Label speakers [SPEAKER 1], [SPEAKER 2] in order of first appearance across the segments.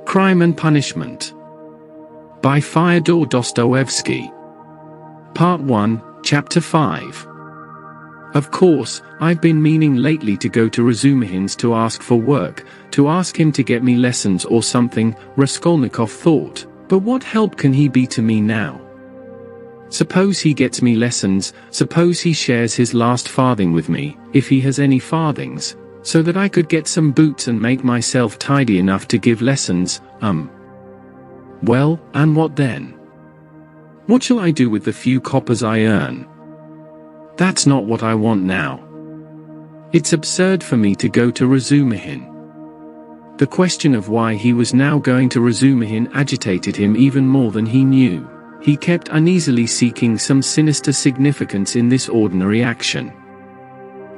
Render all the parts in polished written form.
[SPEAKER 1] Crime and Punishment by Fyodor Dostoevsky. Part 1, Chapter 5. Of course, I've been meaning lately to go to Razumihin's to ask for work, to ask him to get me lessons or something, Raskolnikov thought, but what help can he be to me now? Suppose he gets me lessons, suppose he shares his last farthing with me, if he has any farthings, so that I could get some boots and make myself tidy enough to give lessons, Well, and what then? What shall I do with the few coppers I earn? That's not what I want now. It's absurd for me to go to Razumihin. The question of why he was now going to Razumihin agitated him even more than he knew. He kept uneasily seeking some sinister significance in this ordinary action.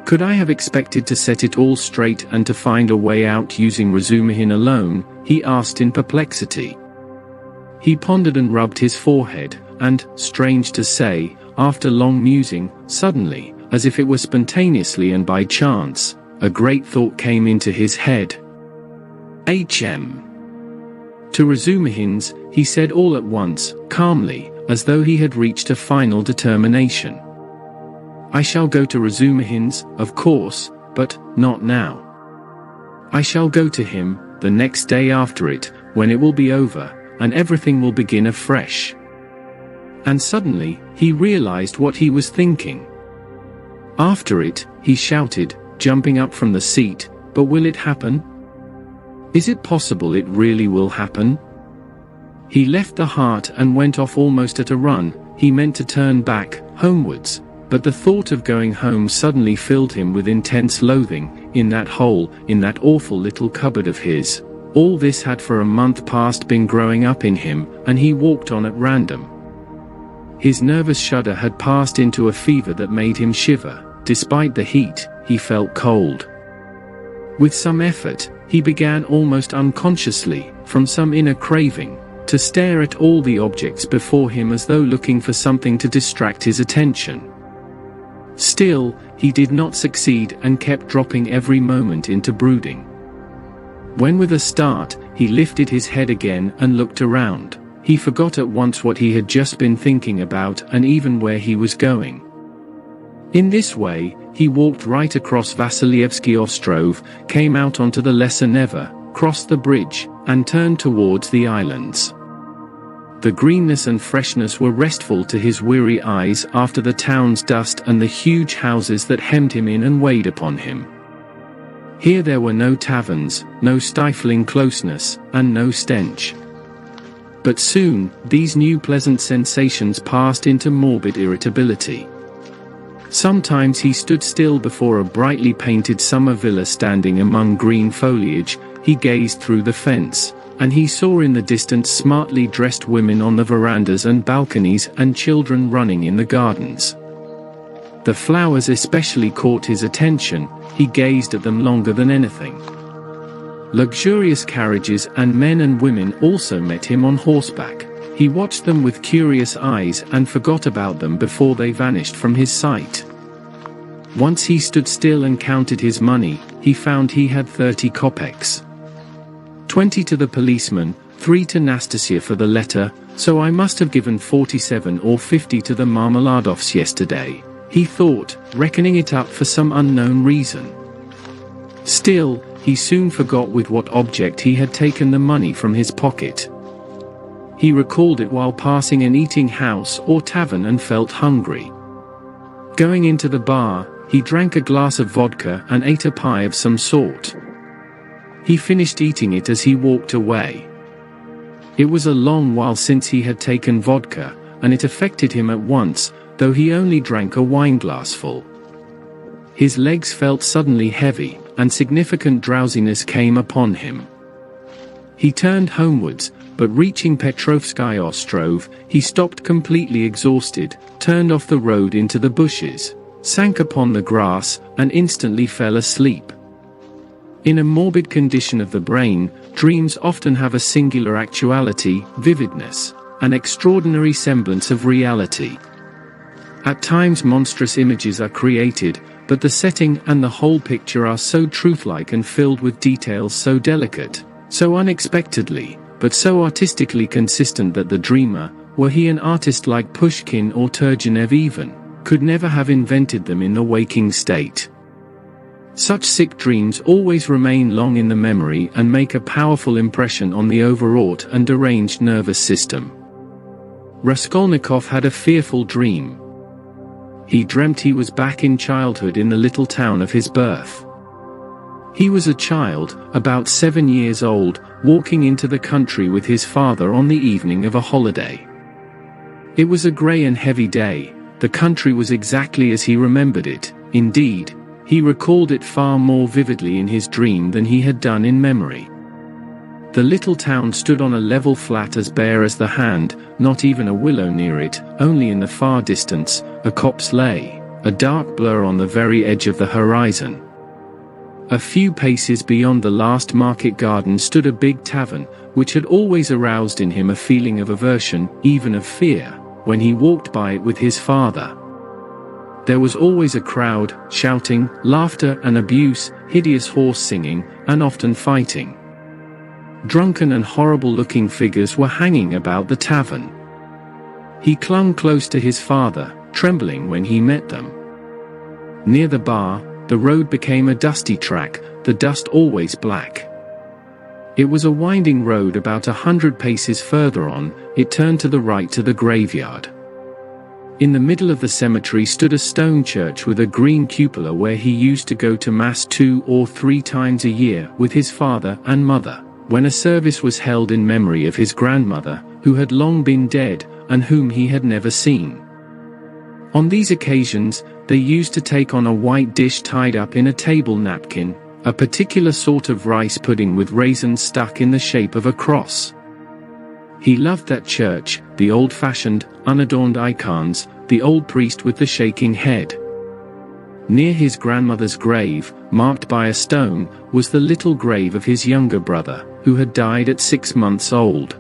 [SPEAKER 1] Could I have expected to set it all straight and to find a way out using Razumihin alone? He asked in perplexity. He pondered and rubbed his forehead, and, strange to say, after long musing, suddenly, as if it were spontaneously and by chance, a great thought came into his head. To Razumihin's, he said all at once, calmly, as though he had reached a final determination. I shall go to Razumihin's, of course, but not now. I shall go to him, the next day after it, when it will be over, and everything will begin afresh. And suddenly, he realized what he was thinking. After it, he shouted, jumping up from the seat, but will it happen? Is it possible it really will happen? He left the Hart and went off almost at a run. He meant to turn back, homewards, but the thought of going home suddenly filled him with intense loathing. In that hole, in that awful little cupboard of his, all this had for a month past been growing up in him, and he walked on at random. His nervous shudder had passed into a fever that made him shiver. Despite the heat, he felt cold. With some effort, he began almost unconsciously, from some inner craving, to stare at all the objects before him as though looking for something to distract his attention. Still, he did not succeed and kept dropping every moment into brooding. When with a start, he lifted his head again and looked around, he forgot at once what he had just been thinking about and even where he was going. In this way, he walked right across Vassilievsky Ostrov, came out onto the Lesser Neva, crossed the bridge, and turned towards the islands. The greenness and freshness were restful to his weary eyes after the town's dust and the huge houses that hemmed him in and weighed upon him. Here there were no taverns, no stifling closeness, and no stench. But soon, these new pleasant sensations passed into morbid irritability. Sometimes he stood still before a brightly painted summer villa standing among green foliage. He gazed through the fence, and he saw in the distance smartly dressed women on the verandas and balconies and children running in the gardens. The flowers especially caught his attention. He gazed at them longer than anything. Luxurious carriages and men and women also met him on horseback. He watched them with curious eyes and forgot about them before they vanished from his sight. Once he stood still and counted his money. He found he had 30 kopecks. 20 to the policeman, 3 to Nastasia for the letter, so I must have given 47 or 50 to the Marmeladovs yesterday, he thought, reckoning it up for some unknown reason. Still, he soon forgot with what object he had taken the money from his pocket. He recalled it while passing an eating house or tavern and felt hungry. Going into the bar, he drank a glass of vodka and ate a pie of some sort. He finished eating it as he walked away. It was a long while since he had taken vodka, and it affected him at once, though he only drank a wineglassful. His legs felt suddenly heavy, and significant drowsiness came upon him. He turned homewards, but reaching Petrovsky Ostrov, he stopped completely exhausted, turned off the road into the bushes, sank upon the grass, and instantly fell asleep. In a morbid condition of the brain, dreams often have a singular actuality, vividness, an extraordinary semblance of reality. At times monstrous images are created, but the setting and the whole picture are so truthlike and filled with details so delicate, So unexpectedly, but so artistically consistent that the dreamer, were he an artist like Pushkin or Turgenev even, could never have invented them in the waking state. Such sick dreams always remain long in the memory and make a powerful impression on the overwrought and deranged nervous system. Raskolnikov had a fearful dream. He dreamt he was back in childhood in the little town of his birth. He was a child, about 7 years old, walking into the country with his father on the evening of a holiday. It was a grey and heavy day. The country was exactly as he remembered it. Indeed, he recalled it far more vividly in his dream than he had done in memory. The little town stood on a level flat as bare as the hand, not even a willow near it, only in the far distance, a copse lay, a dark blur on the very edge of the horizon. A few paces beyond the last market garden stood a big tavern, which had always aroused in him a feeling of aversion, even of fear, when he walked by it with his father. There was always a crowd, shouting, laughter and abuse, hideous horse singing, and often fighting. Drunken and horrible-looking figures were hanging about the tavern. He clung close to his father, trembling when he met them. Near the bar, the road became a dusty track, the dust always black. It was a winding road. About 100 paces further on, it turned to the right to the graveyard. In the middle of the cemetery stood a stone church with a green cupola where he used to go to mass 2 or 3 times a year with his father and mother, when a service was held in memory of his grandmother, who had long been dead, and whom he had never seen. On these occasions, they used to take on a white dish tied up in a table napkin, a particular sort of rice pudding with raisins stuck in the shape of a cross. He loved that church, the old-fashioned, unadorned icons, the old priest with the shaking head. Near his grandmother's grave, marked by a stone, was the little grave of his younger brother, who had died at 6 months old.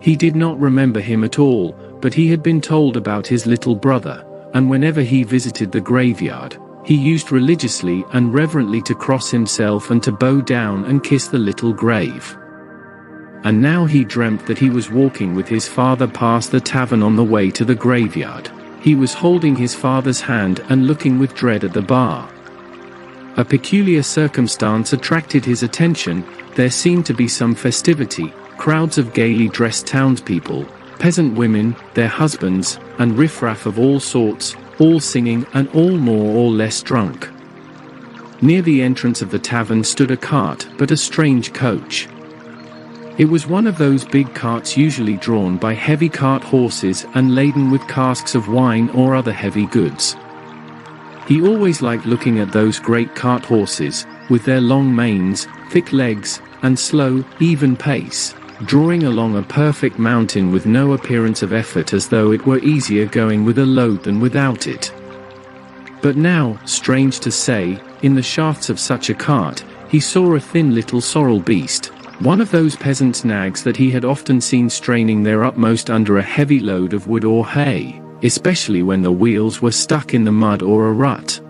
[SPEAKER 1] He did not remember him at all, but he had been told about his little brother, and whenever he visited the graveyard, he used religiously and reverently to cross himself and to bow down and kiss the little grave. And now he dreamt that he was walking with his father past the tavern on the way to the graveyard. He was holding his father's hand and looking with dread at the bar. A peculiar circumstance attracted his attention. There seemed to be some festivity, crowds of gaily dressed townspeople, peasant women, their husbands, and riffraff of all sorts, all singing and all more or less drunk. Near the entrance of the tavern stood a cart, but a strange coach. It was one of those big carts usually drawn by heavy cart horses and laden with casks of wine or other heavy goods. He always liked looking at those great cart horses, with their long manes, thick legs, and slow, even pace, drawing along a perfect mountain with no appearance of effort, as though it were easier going with a load than without it. But now, strange to say, in the shafts of such a cart, he saw a thin little sorrel beast, one of those peasants' nags that he had often seen straining their utmost under a heavy load of wood or hay, especially when the wheels were stuck in the mud or a rut.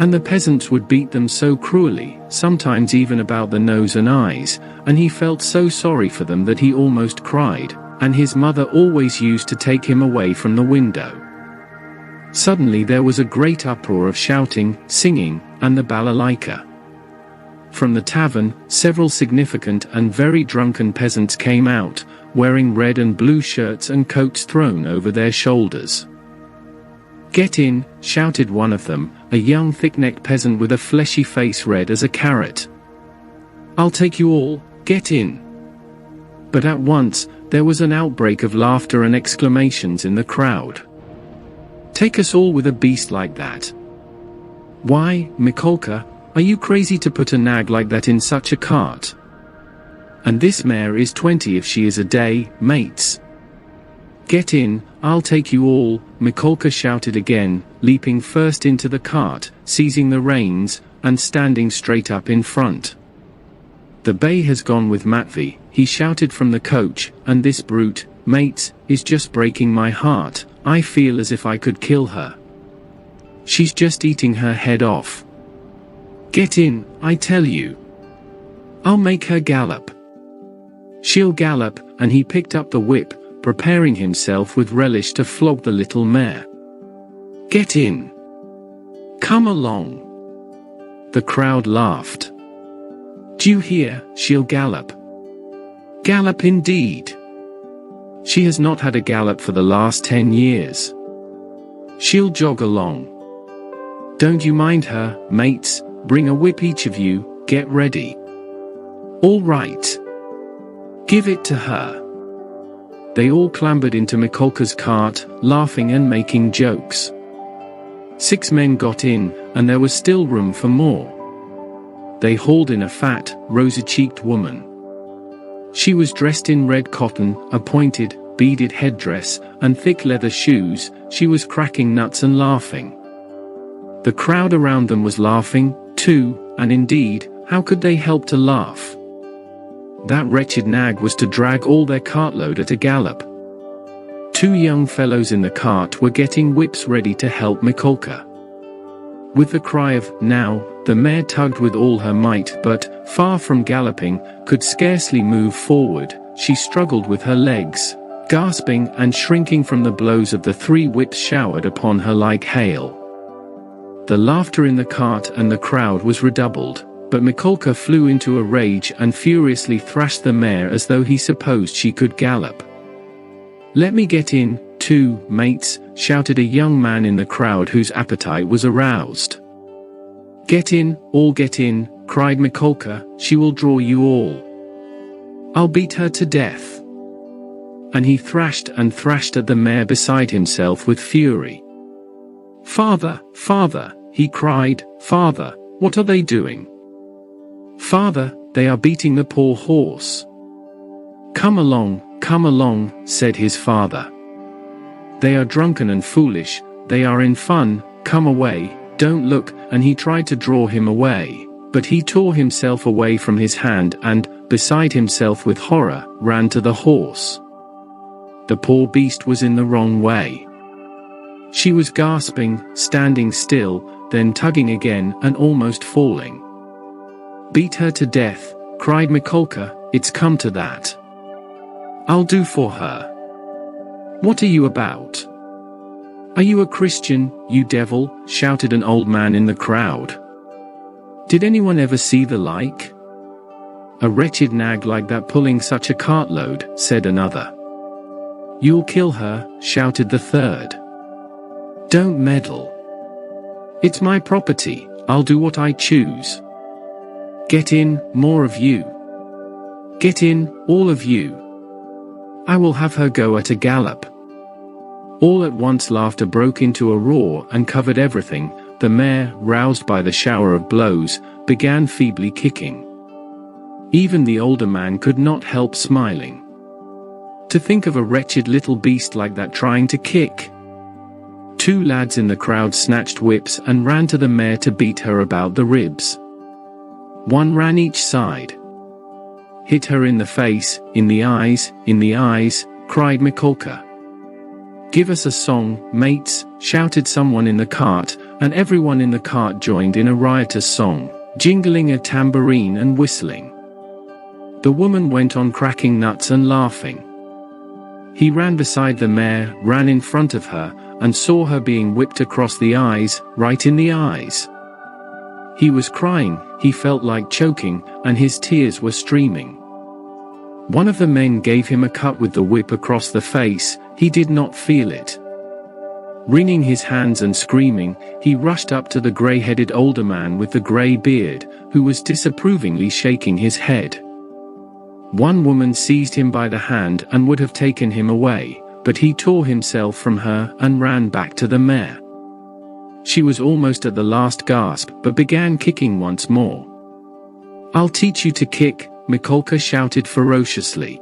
[SPEAKER 1] And the peasants would beat them so cruelly, sometimes even about the nose and eyes, and he felt so sorry for them that he almost cried, and his mother always used to take him away from the window. Suddenly there was a great uproar of shouting, singing, and the balalaika. From the tavern, several significant and very drunken peasants came out, wearing red and blue shirts and coats thrown over their shoulders. "Get in," shouted one of them, a young thick-necked peasant with a fleshy face red as a carrot. "I'll take you all, get in." But at once, there was an outbreak of laughter and exclamations in the crowd. "Take us all with a beast like that? Why, Mikolka, are you crazy to put a nag like that in such a cart? And this mare is 20 if she is a day, mates. Get in, I'll take you all," Mikolka shouted again, leaping first into the cart, seizing the reins, and standing straight up in front. "The bay has gone with Matvey," he shouted from the coach, "and this brute, mates, is just breaking my heart. I feel as if I could kill her. She's just eating her head off. Get in, I tell you." I'll make her gallop. She'll gallop, and he picked up the whip, preparing himself with relish to flog the little mare. Get in. Come along. The crowd laughed. Do you hear? She'll gallop. Gallop indeed. She has not had a gallop for the last 10 years. She'll jog along. Don't you mind her, mates, bring a whip each of you, get ready. All right. Give it to her. They all clambered into Mikolka's cart, laughing and making jokes. 6 men got in, and there was still room for more. They hauled in a fat, rosy-cheeked woman. She was dressed in red cotton, a pointed, beaded headdress, and thick leather shoes. She was cracking nuts and laughing. The crowd around them was laughing, too, and indeed, how could they help to laugh? That wretched nag was to drag all their cartload at a gallop. 2 young fellows in the cart were getting whips ready to help Mikolka. With the cry of, now, the mare tugged with all her might but, far from galloping, could scarcely move forward. She struggled with her legs, gasping and shrinking from the blows of the 3 whips showered upon her like hail. The laughter in the cart and the crowd was redoubled, but Mikolka flew into a rage and furiously thrashed the mare as though he supposed she could gallop. Let me get in, too, mates, shouted a young man in the crowd whose appetite was aroused. Get in, all get in, cried Mikolka, she will draw you all. I'll beat her to death. And he thrashed and thrashed at the mare beside himself with fury. Father, father, he cried, father, what are they doing? Father, they are beating the poor horse. Come along, said his father. They are drunken and foolish, they are in fun, come away, don't look, and he tried to draw him away, but he tore himself away from his hand and, beside himself with horror, ran to the horse. The poor beast was in the wrong way. She was gasping, standing still, then tugging again and almost falling. Beat her to death, cried Mikolka, it's come to that. I'll do for her. What are you about? Are you a Christian, you devil? Shouted an old man in the crowd. Did anyone ever see the like? A wretched nag like that pulling such a cartload, said another. You'll kill her, shouted the third. Don't meddle. It's my property, I'll do what I choose. Get in, more of you. Get in, all of you. I will have her go at a gallop. All at once laughter broke into a roar and covered everything. The mare, roused by the shower of blows, began feebly kicking. Even the older man could not help smiling. To think of a wretched little beast like that trying to kick. 2 lads in the crowd snatched whips and ran to the mare to beat her about the ribs. 1 ran each side. Hit her in the face, in the eyes, cried Mikolka. Give us a song, mates, shouted someone in the cart, and everyone in the cart joined in a riotous song, jingling a tambourine and whistling. The woman went on cracking nuts and laughing. He ran beside the mare, ran in front of her, and saw her being whipped across the eyes, right in the eyes. He was crying, he felt like choking, and his tears were streaming. One of the men gave him a cut with the whip across the face, he did not feel it. Wringing his hands and screaming, he rushed up to the grey-headed older man with the grey beard, who was disapprovingly shaking his head. One woman seized him by the hand and would have taken him away, but he tore himself from her and ran back to the mare. She was almost at the last gasp, but began kicking once more. I'll teach you to kick, Mikolka shouted ferociously.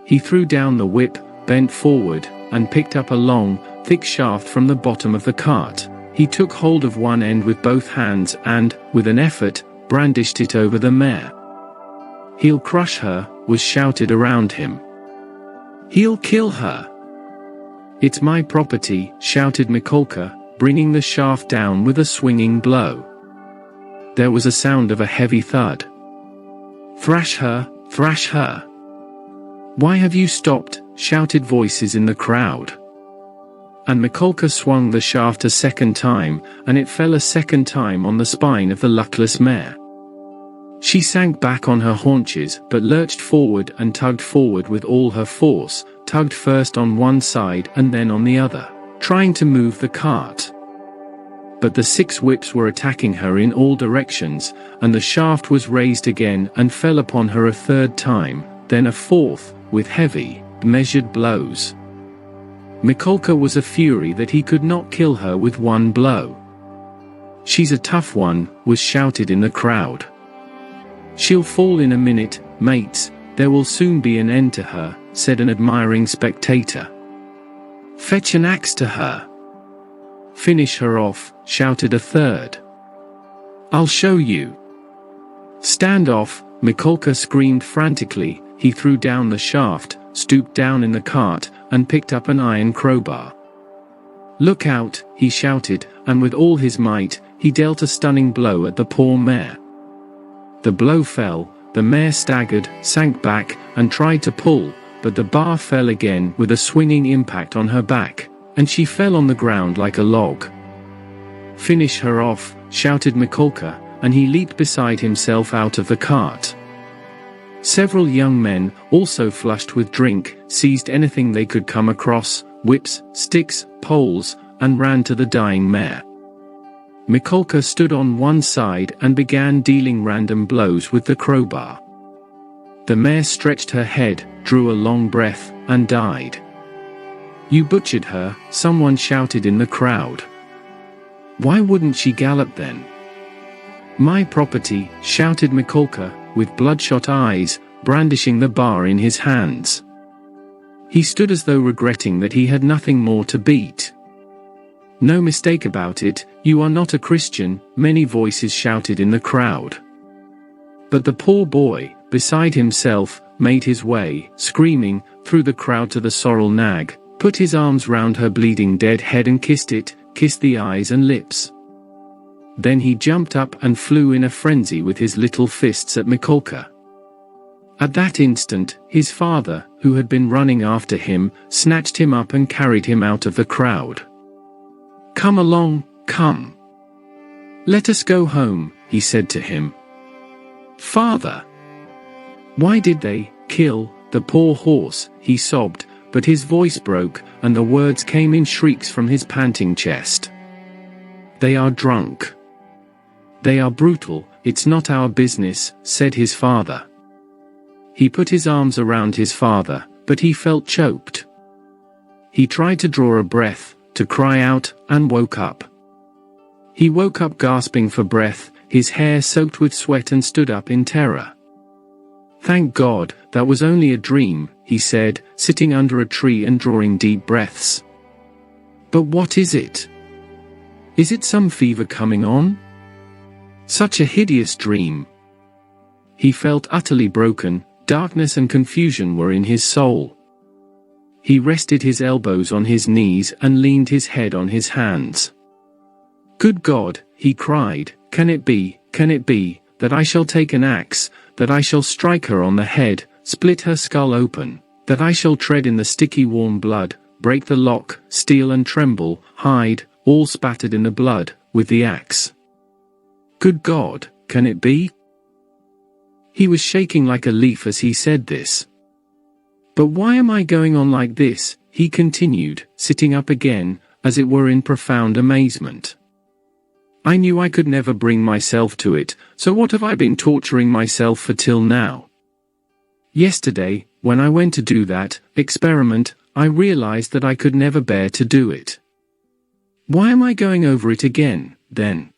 [SPEAKER 1] He threw down the whip, bent forward, and picked up a long, thick shaft from the bottom of the cart. He took hold of one end with both hands and, with an effort, brandished it over the mare. He'll crush her, was shouted around him. He'll kill her. It's my property, shouted Mikolka, bringing the shaft down with a swinging blow. There was a sound of a heavy thud. Thrash her, thrash her. Why have you stopped? Shouted voices in the crowd. And Mikolka swung the shaft a second time, and it fell a second time on the spine of the luckless mare. She sank back on her haunches, but lurched forward and tugged forward with all her force, tugged first on one side and then on the other, trying to move the cart. But the 6 whips were attacking her in all directions, and the shaft was raised again and fell upon her a third time, then a fourth, with heavy, measured blows. Mikolka was a fury that he could not kill her with one blow. She's a tough one, was shouted in the crowd. She'll fall in a minute, mates, there will soon be an end to her, said an admiring spectator. Fetch an axe to her. Finish her off, shouted a third. I'll show you. Stand off, Mikolka screamed frantically. He threw down the shaft, stooped down in the cart, and picked up an iron crowbar. Look out, he shouted, and with all his might, he dealt a stunning blow at the poor mare. The blow fell, the mare staggered, sank back, and tried to pull, but the bar fell again with a swinging impact on her back, and she fell on the ground like a log. Finish her off, shouted Mikolka, and he leaped beside himself out of the cart. Several young men, also flushed with drink, seized anything they could come across, whips, sticks, poles, and ran to the dying mare. Mikolka stood on one side and began dealing random blows with the crowbar. The mare stretched her head, drew a long breath, and died. You butchered her, someone shouted in the crowd. Why wouldn't she gallop then? My property, shouted Mikolka, with bloodshot eyes, brandishing the bar in his hands. He stood as though regretting that he had nothing more to beat. No mistake about it, you are not a Christian, many voices shouted in the crowd. But the poor boy, beside himself, made his way, screaming, through the crowd to the sorrel nag, put his arms round her bleeding dead head and kissed it, kissed the eyes and lips. Then he jumped up and flew in a frenzy with his little fists at Mikolka. At that instant, his father, who had been running after him, snatched him up and carried him out of the crowd. Come along, come. Let us go home, he said to him. Father! Why did they kill the poor horse, he sobbed, but his voice broke, and the words came in shrieks from his panting chest. They are drunk. They are brutal, it's not our business, said his father. He put his arms around his father, but he felt choked. He tried to draw a breath, to cry out, and woke up. He woke up gasping for breath, his hair soaked with sweat, and stood up in terror. Thank God, that was only a dream, he said, sitting under a tree and drawing deep breaths. But what is it? Is it some fever coming on? Such a hideous dream. He felt utterly broken, darkness and confusion were in his soul. He rested his elbows on his knees and leaned his head on his hands. Good God, he cried, can it be, that I shall take an axe, that I shall strike her on the head, split her skull open, that I shall tread in the sticky warm blood, break the lock, steel and tremble, hide, all spattered in the blood, with the axe? Good God, can it be? He was shaking like a leaf as he said this. But why am I going on like this? He continued, sitting up again, as it were in profound amazement. I knew I could never bring myself to it, so what have I been torturing myself for till now? Yesterday, when I went to do that experiment, I realized that I could never bear to do it. Why am I going over it again, then?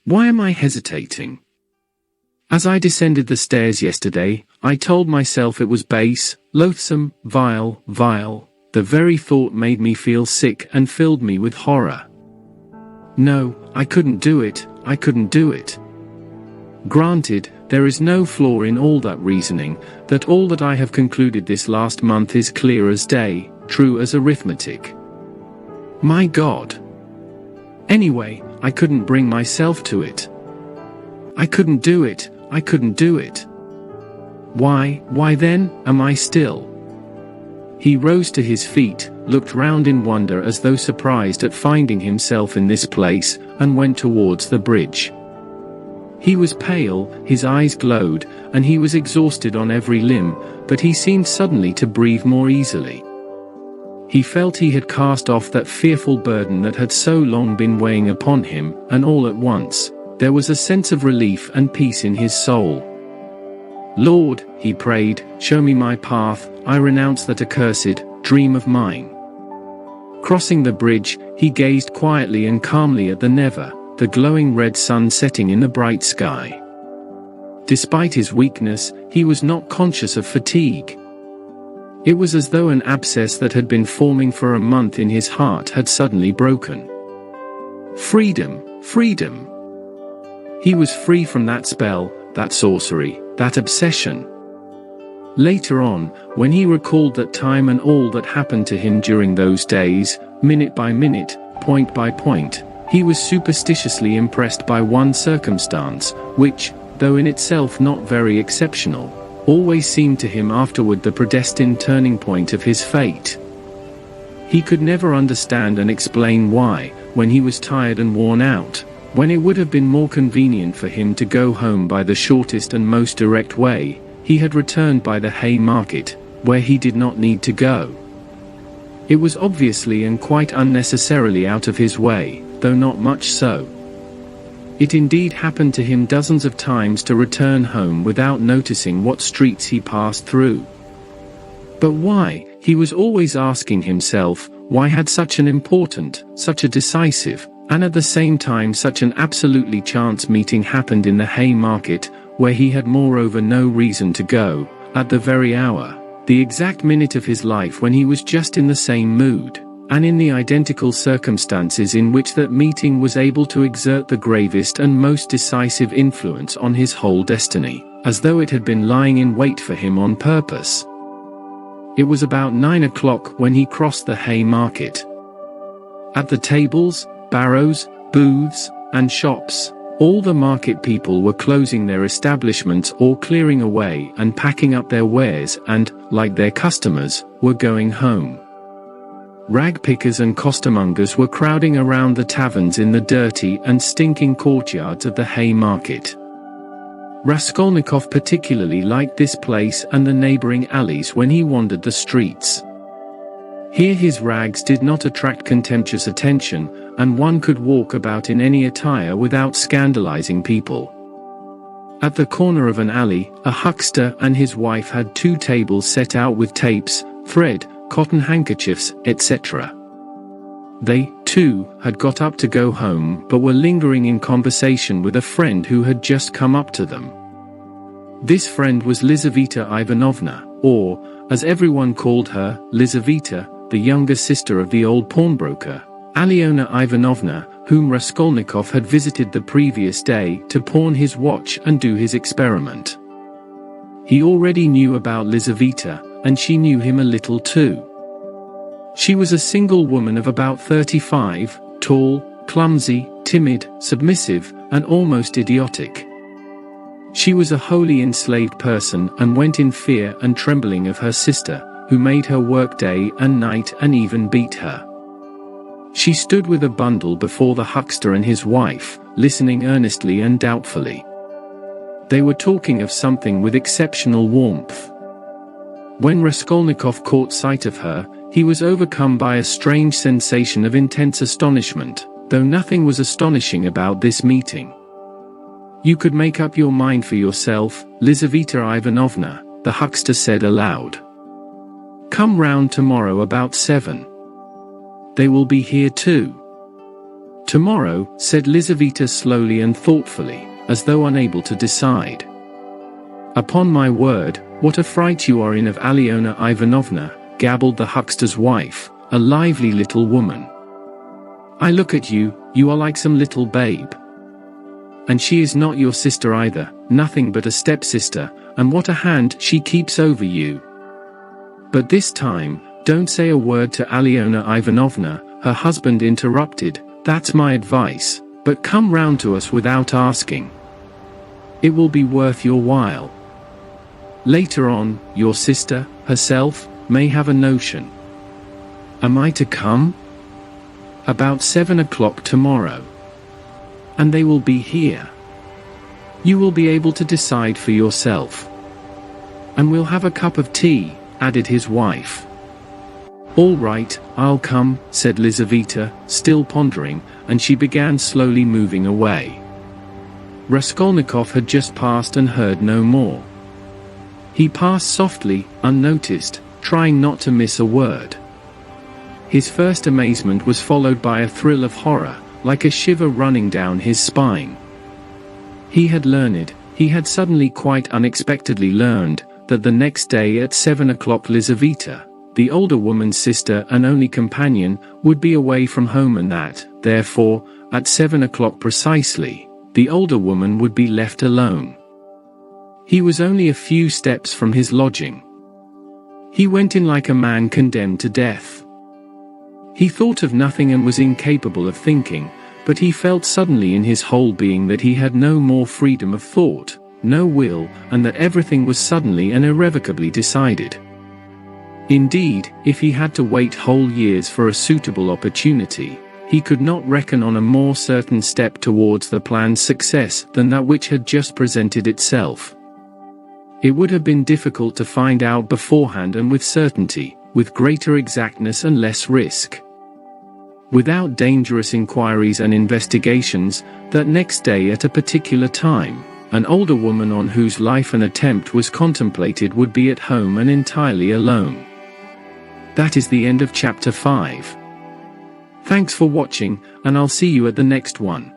[SPEAKER 1] Why am I hesitating? As I descended the stairs yesterday, I told myself it was base, loathsome, vile. The very thought made me feel sick and filled me with horror. No, I couldn't do it. Granted, there is no flaw in all that reasoning, that all that I have concluded this last month is clear as day, true as arithmetic. My God! Anyway, I couldn't bring myself to it. I couldn't do it. Why then, am I still?" He rose to his feet, looked round in wonder as though surprised at finding himself in this place, and went towards the bridge. He was pale, his eyes glowed, and he was exhausted on every limb, but he seemed suddenly to breathe more easily. He felt he had cast off that fearful burden that had so long been weighing upon him, and all at once, there was a sense of relief and peace in his soul. "Lord," he prayed, "show me my path, I renounce that accursed dream of mine." Crossing the bridge, he gazed quietly and calmly at the Neva, the glowing red sun setting in the bright sky. Despite his weakness, he was not conscious of fatigue. It was as though an abscess that had been forming for a month in his heart had suddenly broken. Freedom, freedom! He was free from that spell, that sorcery, that obsession. Later on, when he recalled that time and all that happened to him during those days, minute by minute, point by point, he was superstitiously impressed by one circumstance, which, though in itself not very exceptional, always seemed to him afterward the predestined turning point of his fate. He could never understand and explain why, when he was tired and worn out, when it would have been more convenient for him to go home by the shortest and most direct way, he had returned by the hay market, where he did not need to go. It was obviously and quite unnecessarily out of his way, though not much so. It indeed happened to him dozens of times to return home without noticing what streets he passed through. But why, he was always asking himself, why had such an important, such a decisive, and at the same time such an absolutely chance meeting happened in the hay market, where he had moreover no reason to go, at the very hour, the exact minute of his life when he was just in the same mood, and in the identical circumstances in which that meeting was able to exert the gravest and most decisive influence on his whole destiny, as though it had been lying in wait for him on purpose. It was about 9 o'clock when he crossed the hay market. At the tables, barrows, booths, and shops, all the market people were closing their establishments or clearing away and packing up their wares and, like their customers, were going home. Rag pickers and costermongers were crowding around the taverns in the dirty and stinking courtyards of the hay market. Raskolnikov particularly liked this place and the neighboring alleys when he wandered the streets. Here his rags did not attract contemptuous attention, and one could walk about in any attire without scandalizing people. At the corner of an alley, a huckster and his wife had 2 tables set out with tapes, thread, cotton handkerchiefs, etc. They, too, had got up to go home but were lingering in conversation with a friend who had just come up to them. This friend was Lizaveta Ivanovna, or, as everyone called her, Lizaveta, the younger sister of the old pawnbroker, Alyona Ivanovna, whom Raskolnikov had visited the previous day to pawn his watch and do his experiment. He already knew about Lizaveta, and she knew him a little too. She was a single woman of about 35, tall, clumsy, timid, submissive, and almost idiotic. She was a wholly enslaved person and went in fear and trembling of her sister, who made her work day and night and even beat her. She stood with a bundle before the huckster and his wife, listening earnestly and doubtfully. They were talking of something with exceptional warmth. When Raskolnikov caught sight of her, he was overcome by a strange sensation of intense astonishment, though nothing was astonishing about this meeting. "You could make up your mind for yourself, Lizaveta Ivanovna," the huckster said aloud. "Come round tomorrow about 7. They will be here too." "Tomorrow," said Lizaveta slowly and thoughtfully, as though unable to decide. "Upon my word, what a fright you are in of Alyona Ivanovna," gabbled the huckster's wife, a lively little woman. "I look at you, you are like some little babe. And she is not your sister either, nothing but a stepsister, and what a hand she keeps over you. But this time, don't say a word to Alyona Ivanovna," her husband interrupted, "that's my advice, but come round to us without asking. It will be worth your while." Later on, your sister, herself, may have a notion. Am I to come? About 7 o'clock tomorrow. And they will be here. You will be able to decide for yourself. And we'll have a cup of tea, added his wife. All right, I'll come, said Lizaveta, still pondering, and she began slowly moving away. Raskolnikov had just passed and heard no more. He passed softly, unnoticed, trying not to miss a word. His first amazement was followed by a thrill of horror, like a shiver running down his spine. He had suddenly quite unexpectedly learned, that the next day at 7 o'clock Lizaveta, the older woman's sister and only companion, would be away from home and that, therefore, at 7 o'clock precisely, the older woman would be left alone. He was only a few steps from his lodging. He went in like a man condemned to death. He thought of nothing and was incapable of thinking, but he felt suddenly in his whole being that he had no more freedom of thought, no will, and that everything was suddenly and irrevocably decided. Indeed, if he had to wait whole years for a suitable opportunity, he could not reckon on a more certain step towards the plan's success than that which had just presented itself. It would have been difficult to find out beforehand and with certainty, with greater exactness and less risk. Without dangerous inquiries and investigations, that next day at a particular time, an older woman on whose life an attempt was contemplated would be at home and entirely alone. That is the end of chapter 5. Thanks for watching, and I'll see you at the next one.